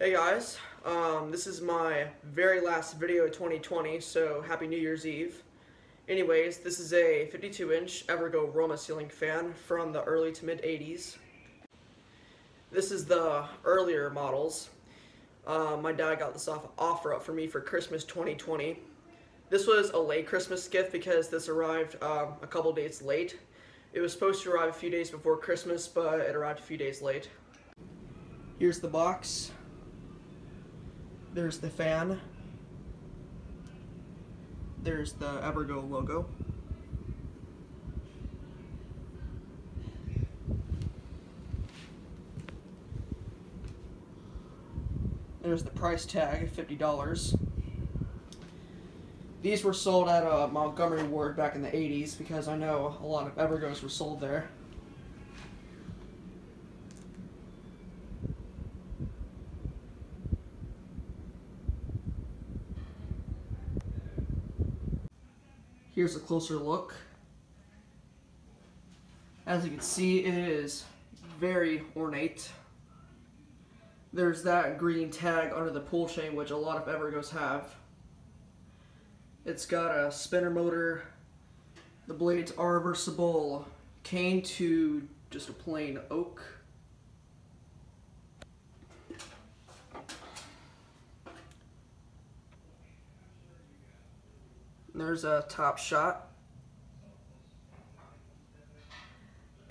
Hey guys, this is my very last video of 2020, so happy New Year's Eve. Anyways, this is a 52-inch Evergo Roma ceiling fan from the early to mid 80s. This is the earlier models. My dad got this off offer up for me for Christmas 2020. This was a late Christmas gift because this arrived a couple days late. It was supposed to arrive a few days before Christmas, but it arrived a few days late. Here's the box. There's the fan. There's the Evergo logo. There's the price tag, $50. These were sold at Montgomery Ward back in the 80s because I know a lot of Evergos were sold there. Here's a closer look. As you can see, it is very ornate. There's that green tag under the pull chain, which a lot of Evergos have. It's got a spinner motor. The blades are reversible, cane to just a plain oak. There's a top shot.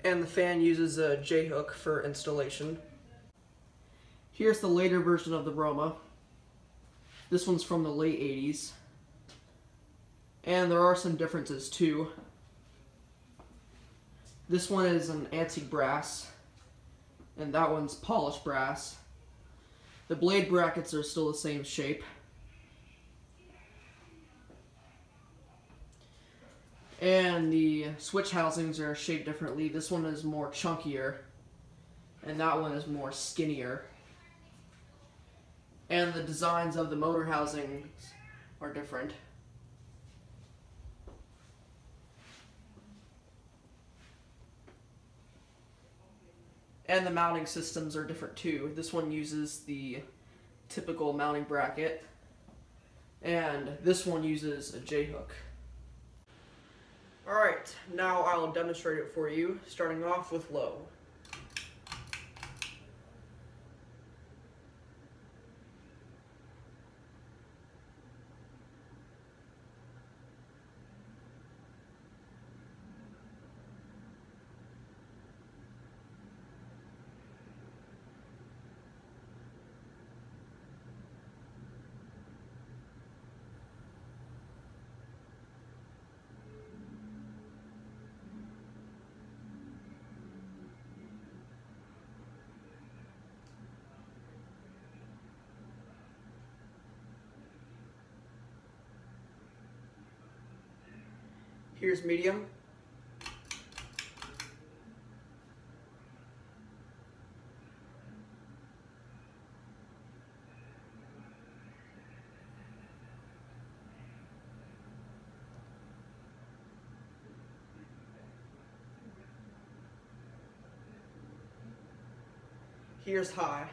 And the fan uses a J-hook for installation. Here's the later version of the Roma. This one's from the late 80s. And there are some differences too. This one is an antique brass, and that one's polished brass. The blade brackets are still the same shape. And the switch housings are shaped differently. This one is more chunkier, and that one is more skinnier. And the designs of the motor housings are different. And the mounting systems are different too. This one uses the typical mounting bracket, and this one uses a J-hook. Alright, now I'll demonstrate it for you, starting off with low. Here's medium. Here's high.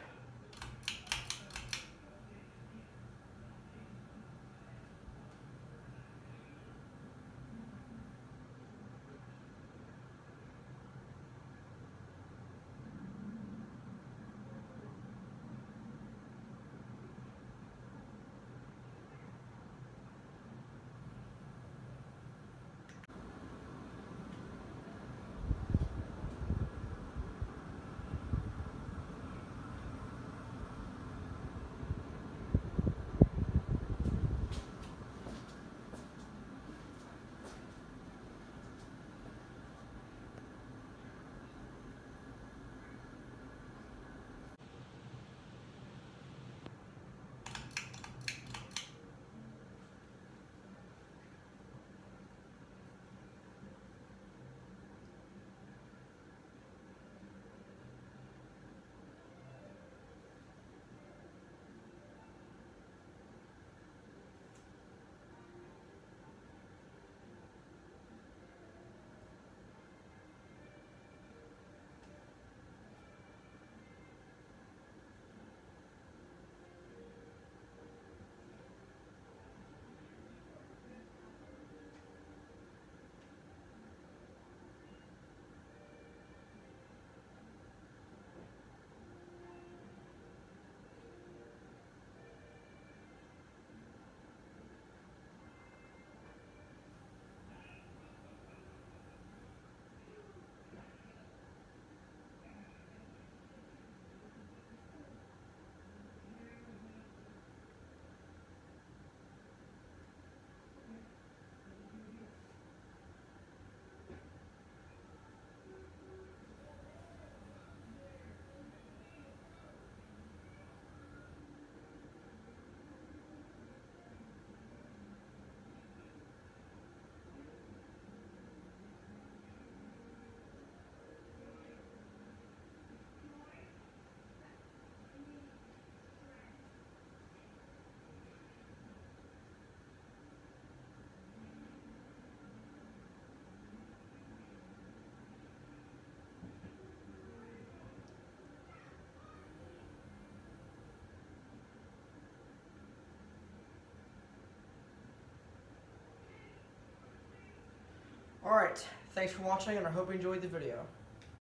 Alright, thanks for watching and I hope you enjoyed the video.